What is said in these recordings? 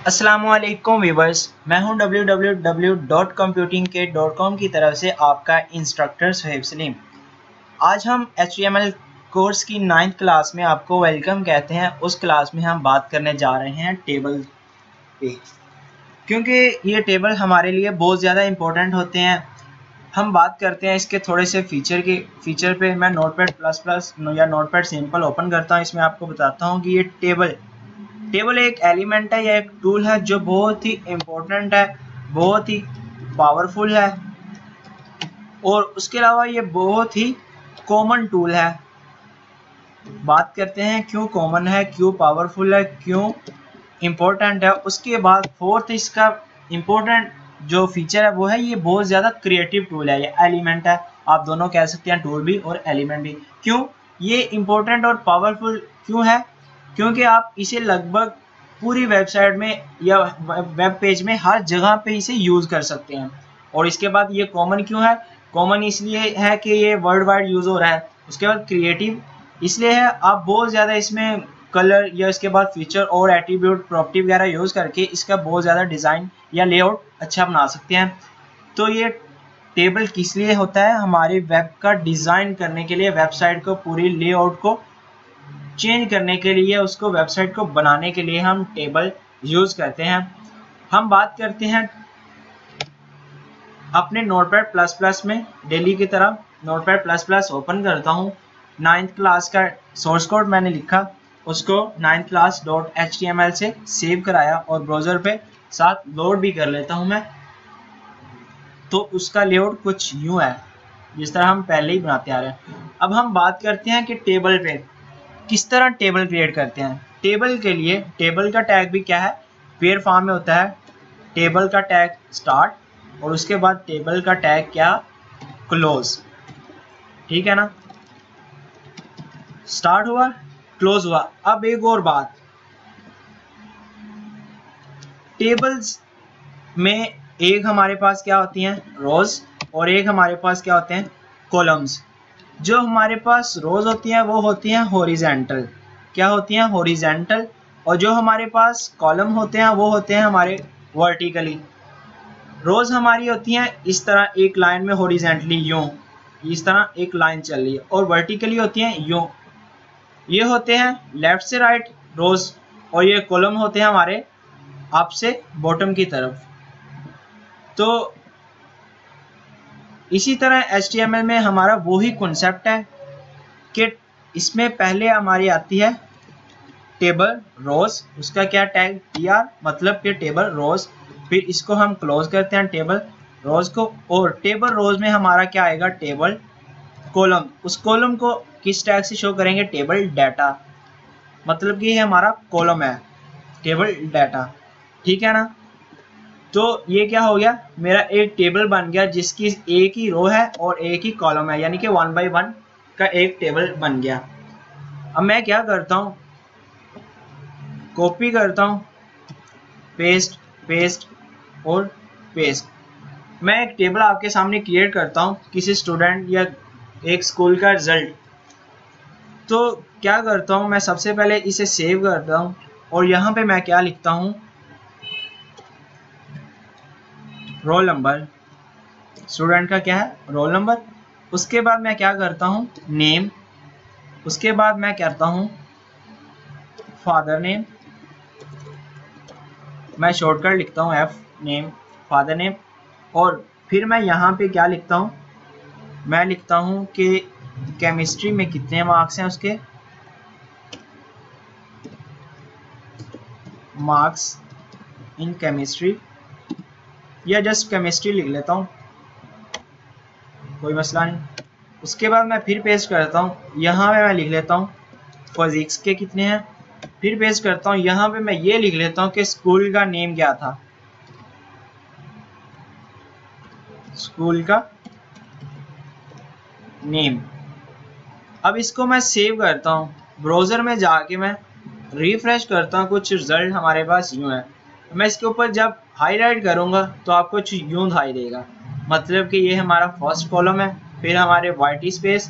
अस्सलामुअलैकुम व्यूवर्स, मैं हूं www.computingkit.com की तरफ से आपका इंस्ट्रक्टर सुहेब सलीम। आज हम HTML कोर्स की 9th क्लास में आपको वेलकम कहते हैं। उस क्लास में हम बात करने जा रहे हैं टेबल पे, क्योंकि ये टेबल हमारे लिए बहुत ज़्यादा इम्पोर्टेंट होते हैं। हम बात करते हैं इसके थोड़े से फीचर पे। मैं नोटपैड प्लस प्लस या नोटपैड सिंपल ओपन करता हूँ। इसमें आपको बताता हूँ कि ये टेबल एक एलिमेंट है या एक टूल है जो बहुत ही इम्पोर्टेंट है, बहुत ही पावरफुल है और उसके अलावा ये बहुत ही कॉमन टूल है। बात करते हैं क्यों कॉमन है, क्यों पावरफुल है, क्यों इम्पोर्टेंट है। उसके बाद फोर्थ इसका इम्पोर्टेंट जो फीचर है वो है ये बहुत ज़्यादा क्रिएटिव टूल है। ये एलिमेंट है, आप दोनों कह सकते हैं, टूल भी और एलिमेंट भी। क्यों ये इम्पोर्टेंट और पावरफुल क्यों है? क्योंकि आप इसे लगभग पूरी वेबसाइट में या वेब पेज में हर जगह पे इसे यूज़ कर सकते हैं। और इसके बाद ये कॉमन क्यों है? कॉमन इसलिए है कि ये वर्ल्ड वाइड यूज़ हो रहा है। उसके बाद क्रिएटिव इसलिए है, आप बहुत ज़्यादा इसमें कलर या इसके बाद फीचर और एट्रीब्यूट प्रॉपर्टी वगैरह यूज़ करके इसका बहुत ज़्यादा डिज़ाइन या लेआउट अच्छा बना सकते हैं। तो ये टेबल किस लिए होता है? हमारे वेब का डिज़ाइन करने के लिए, वेबसाइट को पूरी लेआउट को चेंज करने के लिए, उसको वेबसाइट को बनाने के लिए हम टेबल यूज़ करते हैं। हम बात करते हैं अपने नोटपैड प्लस प्लस में। डेली की तरह नोटपैड प्लस प्लस ओपन करता हूँ। 9th क्लास का सोर्स कोड मैंने लिखा, उसको 9th class.html से सेव कराया और ब्राउज़र पे साथ लोड भी कर लेता हूँ मैं। तो उसका लेआउट कुछ यूँ है, जिस तरह हम पहले ही बनाते आ रहे हैं। अब हम बात करते हैं कि टेबल पे किस तरह टेबल क्रिएट करते हैं। टेबल के लिए टेबल का टैग भी क्या है, पेयर फॉर्म में होता है। टेबल का टैग स्टार्ट और उसके बाद टेबल का टैग क्या, क्लोज। ठीक है ना, स्टार्ट हुआ, क्लोज हुआ। अब एक और बात, टेबल्स में एक हमारे पास क्या होती हैं, रोज, और एक हमारे पास क्या होते हैं, कॉलम्स। जो हमारे पास रोज होती हैं वो होती हैं हॉरिजॉन्टल, क्या होती हैं, हॉरिजॉन्टल। और जो हमारे पास कॉलम होते हैं वो होते हैं हमारे वर्टिकली। रोज हमारी होती हैं इस तरह एक लाइन में हॉरिजॉन्टली, यूं इस तरह एक लाइन चल रही है, और वर्टिकली होती हैं यूं। ये होते हैं लेफ्ट से राइट रोज, और ये कॉलम होते हैं हमारे अप से बॉटम की तरफ। तो इसी तरह HTML में हमारा वही कॉन्सेप्ट है कि इसमें पहले हमारी आती है टेबल रोज, उसका क्या टैग tr, मतलब कि टेबल रोज। फिर इसको हम क्लोज करते हैं टेबल रोज को, और टेबल रोज में हमारा क्या आएगा, टेबल कॉलम। उस कॉलम को किस टैग से शो करेंगे, टेबल डाटा, मतलब कि ये हमारा कॉलम है, टेबल डाटा। ठीक है ना। तो ये क्या हो गया, मेरा एक टेबल बन गया जिसकी एक ही रो है और एक ही कॉलम है, यानी कि 1 by 1 का एक टेबल बन गया। अब मैं क्या करता हूँ, कॉपी करता हूँ, पेस्ट पेस्ट और पेस्ट। मैं एक टेबल आपके सामने क्रिएट करता हूँ किसी स्टूडेंट या एक स्कूल का रिजल्ट। तो क्या करता हूँ, मैं सबसे पहले इसे सेव करता हूँ और यहाँ पे मैं क्या लिखता हूँ, रोल नंबर। स्टूडेंट का क्या है, रोल नंबर। उसके बाद मैं क्या करता हूँ, नेम। उसके बाद मैं करता हूँ फादर नेम, मैं शॉर्टकट लिखता हूँ F नेम, फादर नेम। और फिर मैं यहाँ पे क्या लिखता हूँ, मैं लिखता हूँ कि केमिस्ट्री में कितने मार्क्स हैं, उसके मार्क्स इन केमिस्ट्री, या जस्ट केमिस्ट्री लिख लेता हूँ, कोई मसला नहीं। उसके बाद मैं फिर पेस्ट करता हूँ, यहाँ पे मैं लिख लेता हूँ फिजिक्स के कितने हैं। फिर पेस्ट करता हूँ, यहाँ पे मैं ये लिख लेता हूँ कि स्कूल का नेम क्या था, स्कूल का नेम। अब इसको मैं सेव करता हूँ, ब्राउज़र में जाके मैं रिफ्रेश करता हूँ, कुछ रिजल्ट हमारे पास यूँ है। मैं इसके ऊपर जब हाईलाइट करूँगा तो आपको कुछ यूँ दिखाई देगा, मतलब कि ये हमारा फर्स्ट कॉलम है, फिर हमारे white space,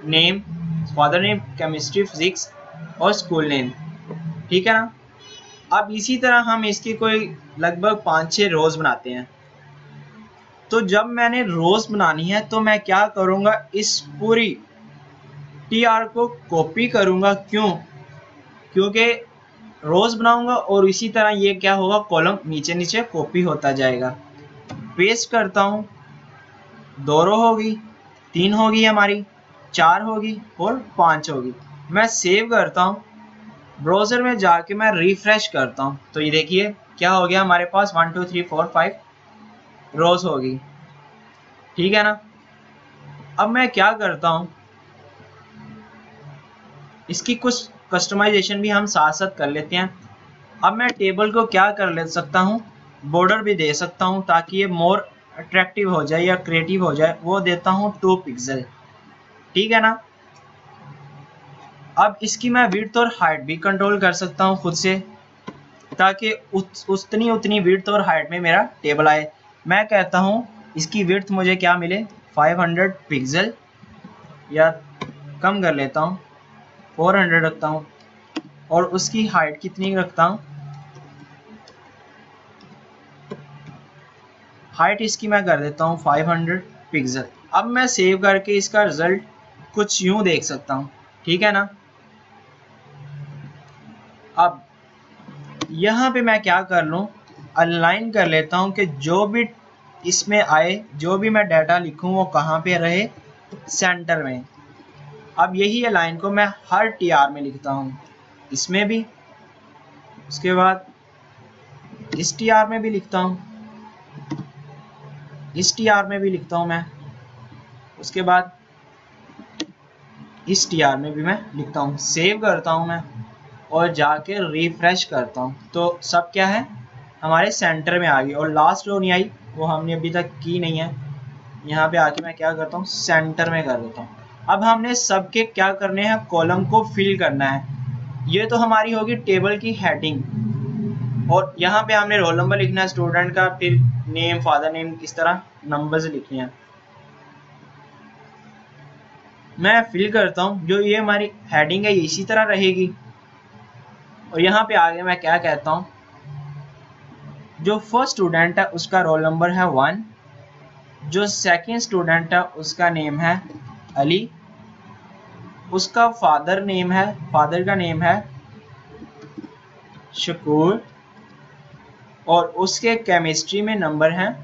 name, father name, chemistry, physics और स्कूल नेम। ठीक है ना। अब इसी तरह हम इसकी कोई लगभग 5-6 रोज़ बनाते हैं। तो जब मैंने रोज़ बनानी है तो मैं क्या करूँगा, इस पूरी TR को कॉपी करूँगा। क्यों? क्योंकि रोज़ बनाऊँगा और इसी तरह ये क्या होगा, कॉलम नीचे नीचे कॉपी होता जाएगा। पेस्ट करता हूँ, 2 रो होगी, 3 होगी हमारी, 4 होगी और 5 होगी। मैं सेव करता हूँ, ब्राउज़र में जाके मैं रिफ्रेश करता हूँ तो ये देखिए क्या हो गया, हमारे पास 1 2 3 4 5 रोज़ होगी। ठीक है ना। अब मैं क्या करता हूँ, इसकी कुछ कस्टमाइजेशन भी हम साथ साथ कर लेते हैं। अब मैं टेबल को क्या कर ले सकता हूँ, बॉर्डर भी दे सकता हूँ ताकि ये मोर अट्रैक्टिव हो जाए या क्रिएटिव हो जाए। वो देता हूँ 2 पिक्सल। ठीक है ना। अब इसकी मैं विड्थ और हाइट भी कंट्रोल कर सकता हूँ खुद से, ताकि उतनी विड्थ और हाइट में मेरा टेबल आए। मैं कहता हूँ इसकी विड्थ मुझे क्या मिले, 500 पिक्सल, या कम कर लेता हूँ, 400 रखता हूँ। और उसकी हाइट कितनी रखता हूँ, हाइट इसकी मैं कर देता हूँ 500 पिक्सल। अब मैं सेव करके इसका रिजल्ट कुछ यूँ देख सकता हूँ। ठीक है ना। अब यहाँ पे मैं क्या कर लूँ, अलाइन कर लेता हूँ कि जो भी इसमें आए, जो भी मैं डाटा लिखूँ वो कहाँ पे रहे, सेंटर में। अब यही अलाइन को मैं हर TR में लिखता हूँ, इसमें भी, उसके बाद इस TR में भी लिखता हूँ, इस TR में भी लिखता हूँ मैं, उसके बाद इस TR में भी मैं लिखता हूँ। सेव करता हूँ मैं और जाके रिफ्रेश करता हूँ तो सब क्या है, हमारे सेंटर में आ गई। और लास्ट रो नहीं आई, वो हमने अभी तक की नहीं है। यहाँ पे आके मैं क्या करता हूँ, सेंटर में कर देता हूँ। अब हमने सबके क्या करने हैं, कॉलम को फिल करना है। ये तो हमारी होगी टेबल की हेडिंग, और यहाँ पे हमने रोल नंबर लिखना है स्टूडेंट का, फिर नेम, फादर नेम, इस तरह नंबर्स लिखने हैं। मैं फिल करता हूँ, जो ये हमारी हेडिंग है ये इसी तरह रहेगी। और यहाँ पे आगे मैं क्या कहता हूँ, जो फर्स्ट स्टूडेंट है उसका रोल नंबर है 1, जो सेकंड स्टूडेंट है उसका नेम है अली, उसका फादर का नेम है शकूर, और उसके केमिस्ट्री में नंबर हैं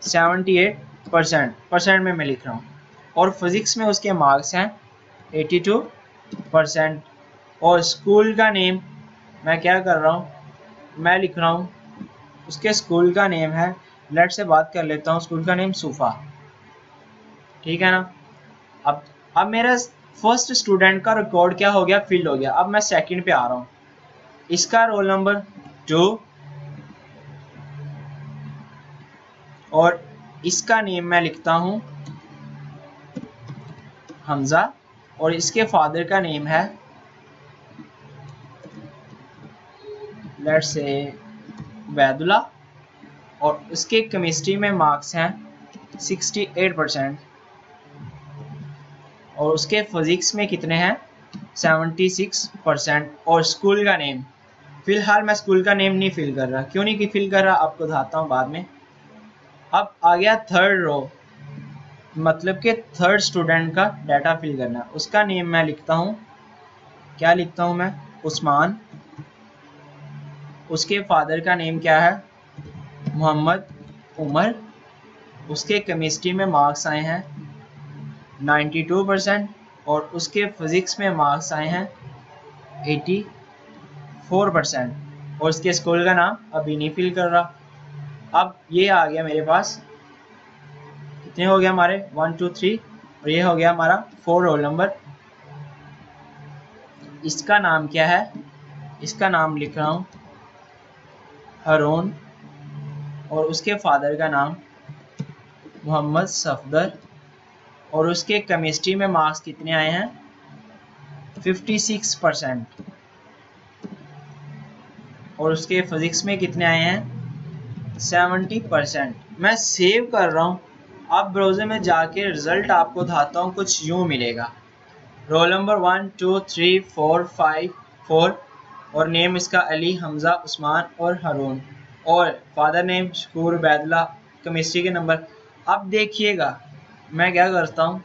78%, परसेंट में मैं लिख रहा हूँ। और फिजिक्स में उसके मार्क्स हैं 82%। और स्कूल का नेम मैं क्या कर रहा हूँ, मैं लिख रहा हूँ उसके स्कूल का नेम है, लेट से बात कर लेता हूँ, स्कूल का नेम सूफा। ठीक है ना। अब मेरा फर्स्ट स्टूडेंट का रिकॉर्ड क्या हो गया, फिल हो गया। अब मैं सेकंड पे आ रहा हूँ, इसका रोल नंबर 2 और इसका नेम मैं लिखता हूँ हमजा, और इसके फादर का नेम है लेट्स से वैदुल्ला, और उसके केमिस्ट्री में मार्क्स हैं 68%, और उसके फिजिक्स में कितने हैं 76%। और स्कूल का नेम, फिलहाल मैं स्कूल का नेम नहीं फिल कर रहा। क्यों नहीं फिल कर रहा, आपको बताता हूँ बाद में। अब आ गया थर्ड रो, मतलब कि थर्ड स्टूडेंट का डाटा फिल करना। उसका नेम मैं लिखता हूँ, क्या लिखता हूँ मैं, उस्मान। उसके फादर का नेम क्या है, मोहम्मद उमर। उसके केमिस्ट्री में मार्क्स आए हैं 92%, और उसके फिजिक्स में मार्क्स आए हैं 84%। और उसके स्कूल का नाम अभी नहीं फिल कर रहा। अब ये आ गया मेरे पास, कितने हो गया हमारे 1 2 3, और ये हो गया हमारा 4 रोल नंबर। इसका नाम क्या है, इसका नाम लिख रहा हूँ हारून, और उसके फादर का नाम मोहम्मद सफदर। और उसके केमिस्ट्री में मार्क्स कितने आए हैं 56%, और उसके फिजिक्स में कितने आए हैं 70%। मैं सेव कर रहा हूँ। अब ब्राउज़र में जाके रिजल्ट आपको दिखाता हूँ, कुछ यूँ मिलेगा। रोल नंबर 1 2 3 4 5 4 और नेम इसका अली, हमज़ा, उस्मान और हारून, और फादर नेम शकूर, बैदला, केमिस्ट्री के नंबर। अब देखिएगा मैं क्या करता हूँ,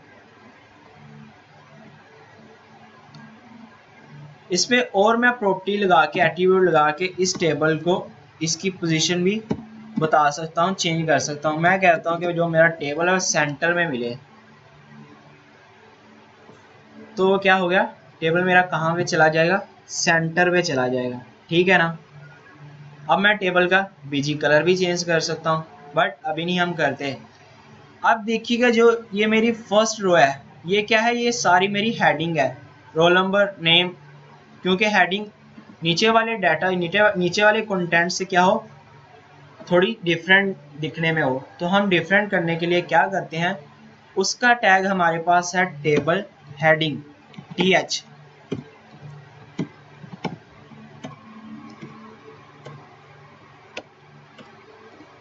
इसमें और मैं प्रॉपर्टी लगा के, एट्रीब्यूट लगा के इस टेबल को, इसकी पोजीशन भी बता सकता हूँ, चेंज कर सकता हूँ। मैं कहता हूँ कि जो मेरा टेबल है सेंटर में मिले, तो क्या हो गया, टेबल मेरा कहाँ पे चला जाएगा, सेंटर पे चला जाएगा, ठीक है ना। अब मैं टेबल का बीजी कलर भी चेंज कर सकता हूँ, बट अभी नहीं हम करते। अब देखिएगा जो ये मेरी फर्स्ट रो है, ये क्या है, ये सारी मेरी हेडिंग है, रोल नंबर, नेम, क्योंकि हेडिंग नीचे वाले डाटा, नीचे वाले कंटेंट से क्या हो, थोड़ी डिफरेंट दिखने में हो, तो हम डिफरेंट करने के लिए क्या करते हैं, उसका टैग हमारे पास है टेबल हेडिंग, TH।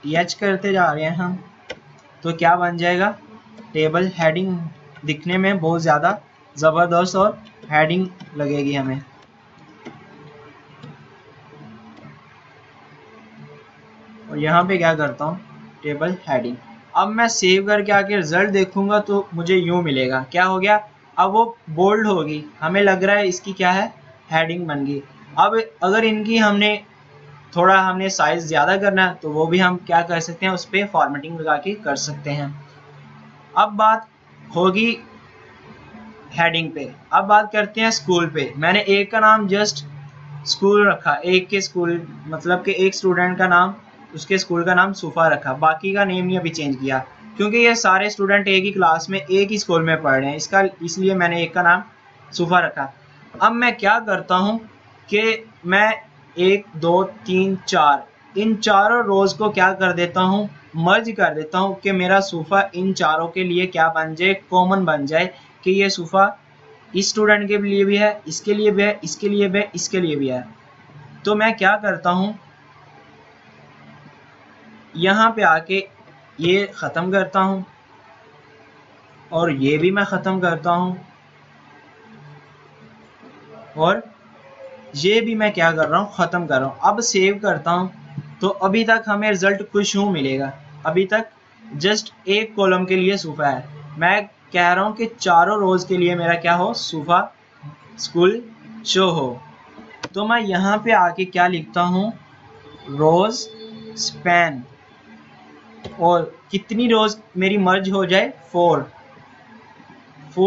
TH करते जा रहे हैं हम, तो क्या बन जाएगा, टेबल हेडिंग दिखने में बहुत ज़्यादा ज़बरदस्त और हेडिंग लगेगी हमें। और यहाँ पे क्या करता हूँ, टेबल हेडिंग। अब मैं सेव करके आके रिजल्ट देखूंगा तो मुझे यूँ मिलेगा, क्या हो गया, अब वो बोल्ड होगी, हमें लग रहा है इसकी क्या है, हेडिंग बन गई। अब अगर इनकी हमने साइज ज़्यादा करना है तो वो भी हम क्या कर सकते हैं, उस पर फॉर्मेटिंग लगा के कर सकते हैं। अब बात होगी हेडिंग पे, अब बात करते हैं स्कूल पे। मैंने एक का नाम जस्ट स्कूल रखा, एक के स्कूल मतलब कि एक स्टूडेंट का नाम, उसके स्कूल का नाम सूफा रखा, बाकी का नेम नहीं अभी चेंज किया, क्योंकि ये सारे स्टूडेंट एक ही क्लास में एक ही स्कूल में पढ़ रहे हैं, इसलिए मैंने एक का नाम सूफा रखा। अब मैं क्या करता हूँ कि मैं 1 2 3 4 इन चारों रोज को क्या कर देता हूँ, मर्ज कर देता हूँ कि मेरा सूफा इन चारों के लिए क्या बन जाए, कॉमन बन जाए, कि ये सूफा इस स्टूडेंट के लिए भी है, इसके लिए भी है, इसके लिए भी है, इसके लिए भी है। तो मैं क्या करता हूँ, यहाँ पे आके ये ख़त्म करता हूँ और ये भी मैं ख़त्म करता हूँ और ये भी मैं क्या कर रहा हूँ, ख़त्म कर रहा हूँ। अब सेव करता हूँ तो अभी तक हमें रिज़ल्ट कुछ यूँ मिलेगा, अभी तक जस्ट एक कॉलम के लिए सूफा है। मैं कह रहा हूँ कि चारों रोज़ के लिए मेरा क्या हो, सूफा स्कूल शो हो। तो मैं यहाँ पे आके क्या लिखता हूँ, रोज़ स्पैन, और कितनी रोज़ मेरी मर्ज हो जाए, 4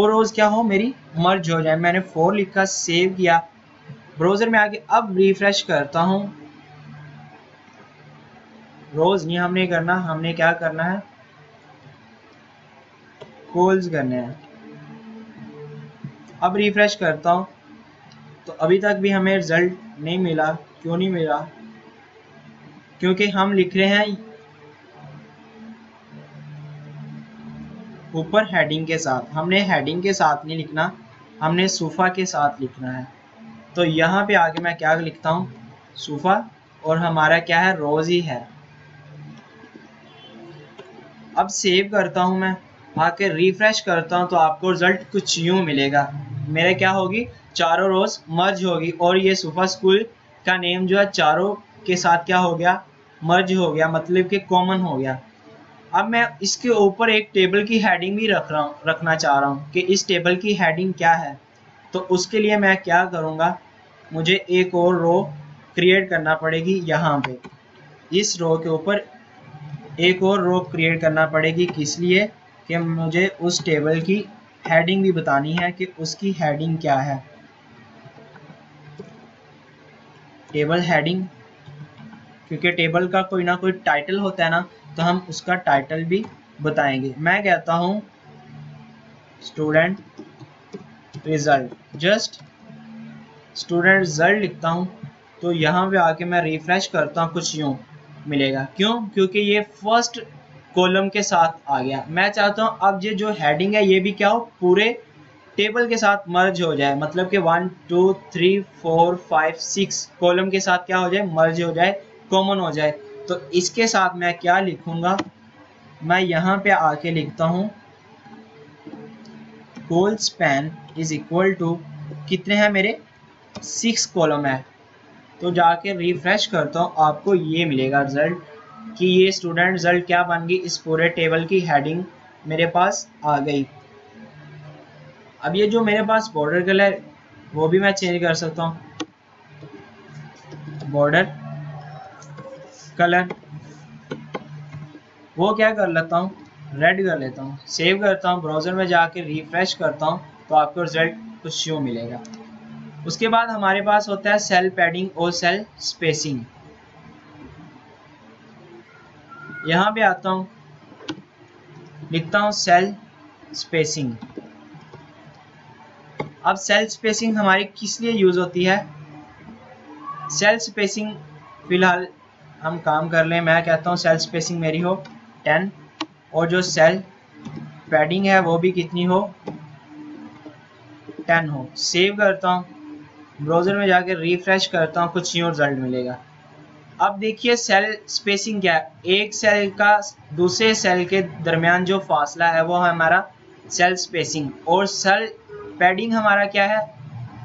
रोज़ क्या हो मेरी मर्ज हो जाए। मैंने 4 लिखा, सेव किया, ब्राउज़र में आके अब रिफ्रेश करता हूँ। रोज़ नहीं हमने करना, हमने क्या करना है, कॉल्स करने हैं। अब रिफ्रेश करता हूँ तो अभी तक भी हमें रिजल्ट नहीं मिला। क्यों नहीं मिला, क्योंकि हम लिख रहे हैं ऊपर हेडिंग के साथ, हमने हेडिंग के साथ नहीं लिखना, हमने सूफा के साथ लिखना है। तो यहाँ पे आके मैं क्या लिखता हूँ, सूफा, और हमारा क्या है, रोज़ ही है। अब सेव करता हूँ मैं, आके रिफ्रेश करता हूँ तो आपको रिजल्ट कुछ यूँ मिलेगा, मेरे क्या होगी, चारों रोज़ मर्ज होगी और ये सूफा स्कूल का नेम जो है चारों के साथ क्या हो गया, मर्ज हो गया, मतलब कि कॉमन हो गया। अब मैं इसके ऊपर एक टेबल की हेडिंग भी रखना चाह रहा हूँ कि इस टेबल की हेडिंग क्या है। तो उसके लिए मैं क्या करूँगा, मुझे एक और रो क्रिएट करना पड़ेगी, यहाँ पे इस रो के ऊपर एक और रो क्रिएट करना पड़ेगी। किस लिए, कि मुझे उस टेबल की हेडिंग भी बतानी है कि उसकी हेडिंग क्या है, टेबल हेडिंग, क्योंकि टेबल का कोई ना कोई टाइटल होता है ना, तो हम उसका टाइटल भी बताएंगे। मैं कहता हूँ student result, just student result लिखता हूँ। तो यहाँ पे आके मैं रिफ्रेश करता हूँ, कुछ यूँ मिलेगा। क्यों, क्योंकि ये फर्स्ट कॉलम के साथ आ गया। मैं चाहता हूँ अब ये जो हेडिंग है ये भी क्या हो, पूरे टेबल के साथ मर्ज हो जाए, मतलब कि 1 2 3 4 5 6 कॉलम के साथ क्या हो जाए, मर्ज हो जाए, कॉमन हो जाए। तो इसके साथ मैं क्या लिखूंगा, मैं यहाँ पे आके लिखता हूँ whole span is equal to, कितने हैं मेरे, 6 कॉलम है, तो जाके रिफ्रेश करता हूँ, आपको ये मिलेगा रिजल्ट कि ये स्टूडेंट रिजल्ट क्या बन गई, इस पूरे टेबल की हेडिंग मेरे पास आ गई। अब ये जो मेरे पास बॉर्डर कलर वो भी मैं चेंज कर सकता हूँ, बॉर्डर कलर वो क्या कर लेता हूँ, रेड कर लेता हूँ। सेव करता हूँ, ब्राउज़र में जाके रिफ्रेश करता हूँ तो आपको रिजल्ट कुछ यूँ मिलेगा। उसके बाद हमारे पास होता है सेल पैडिंग और सेल स्पेसिंग। यहाँ पे आता हूँ, लिखता हूँ सेल स्पेसिंग। अब सेल स्पेसिंग हमारी किस लिए यूज़ होती है? सेल स्पेसिंग फिलहाल हम काम कर लें, मैं कहता हूँ सेल स्पेसिंग मेरी हो 10 और जो सेल पैडिंग है वो भी कितनी हो, 10 हो। सेव करता हूँ, ब्राउज़र में जाकर रिफ्रेश करता हूँ, कुछ यूँ रिजल्ट मिलेगा। अब देखिए सेल स्पेसिंग क्या है, एक सेल का दूसरे सेल के दरमियान जो फासला है वो हमारा सेल स्पेसिंग। और सेल पैडिंग हमारा क्या है,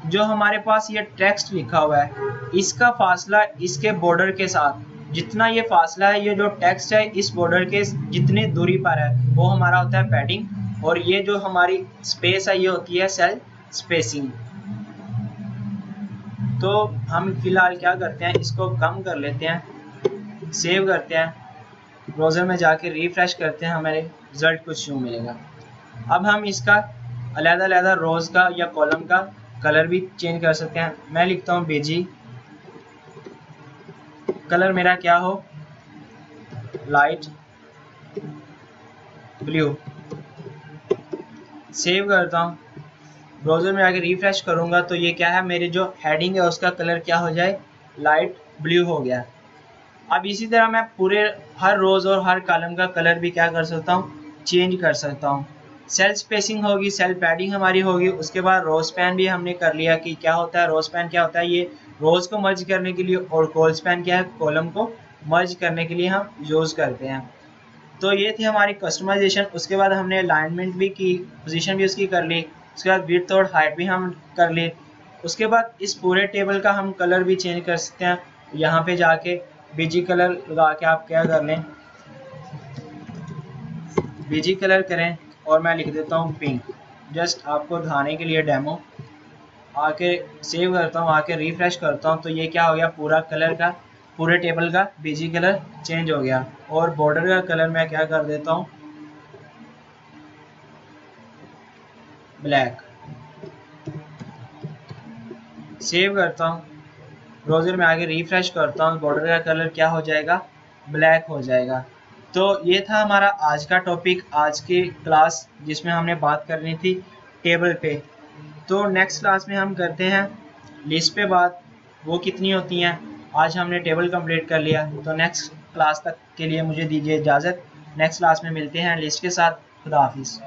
जो हमारे पास ये टेक्स्ट लिखा हुआ है इसका फासला इसके बॉर्डर के साथ, जितना ये फासला है, ये जो टेक्स्ट है इस बॉर्डर के जितनी दूरी पर है वो हमारा होता है पैडिंग। और ये जो हमारी स्पेस है ये होती है सेल स्पेसिंग। तो हम फिलहाल क्या करते हैं, इसको कम कर लेते हैं, सेव करते हैं, ब्राउज़र में जाके रिफ्रेश करते हैं, हमारे रिजल्ट कुछ यूँ मिलेगा। अब हम इसका अलग-अलग रोज़ का या कॉलम का कलर भी चेंज कर सकते हैं। मैं लिखता हूँ बेजी, कलर मेरा क्या हो, लाइट ब्लू। सेव करता हूँ, ब्राउज़र में आके रिफ्रेश करूँगा तो ये क्या है, मेरी जो हेडिंग है उसका कलर क्या हो जाए, लाइट ब्लू हो गया। अब इसी तरह मैं पूरे हर रोज़ और हर कॉलम का कलर भी क्या कर सकता हूँ, चेंज कर सकता हूँ। सेल स्पेसिंग होगी, सेल पैडिंग हमारी होगी, उसके बाद रो स्पैन भी हमने कर लिया कि क्या होता है, रो स्पैन क्या होता है, ये रोज़ को मर्ज करने के लिए, और कॉल स्पैन क्या है, कॉलम को मर्ज करने के लिए हम यूज़ करते हैं। तो ये थी हमारी कस्टमाइजेशन। उसके बाद हमने अलाइनमेंट भी की, पोजीशन भी उसकी कर ली, उसके बाद विड्थ और हाइट भी हम कर ली। उसके बाद इस पूरे टेबल का हम कलर भी चेंज कर सकते हैं। यहाँ पे जाके बीजी कलर लगा के आप क्या कर लें, बीजी कलर करें और मैं लिख देता हूँ पिंक, जस्ट आपको दिखाने के लिए डेमो। आके सेव करता हूँ, आके रिफ्रेश करता हूँ तो ये क्या हो गया, पूरा कलर का, पूरे टेबल का बीजी कलर चेंज हो गया। और बॉर्डर का कलर मैं क्या कर देता हूँ, ब्लैक। सेव करता हूँ, ब्राउज़र में आगे रिफ्रेश करता हूँ, बॉर्डर का कलर क्या हो जाएगा, ब्लैक हो जाएगा। तो ये था हमारा आज का टॉपिक, आज की क्लास जिसमें हमने बात करनी थी टेबल पे। तो नेक्स्ट क्लास में हम करते हैं लिस्ट पे बात, वो कितनी होती हैं। आज हमने टेबल कंप्लीट कर लिया, तो नेक्स्ट क्लास तक के लिए मुझे दीजिए इजाज़त। नेक्स्ट क्लास में मिलते हैं लिस्ट के साथ। खुदा हाफिज़।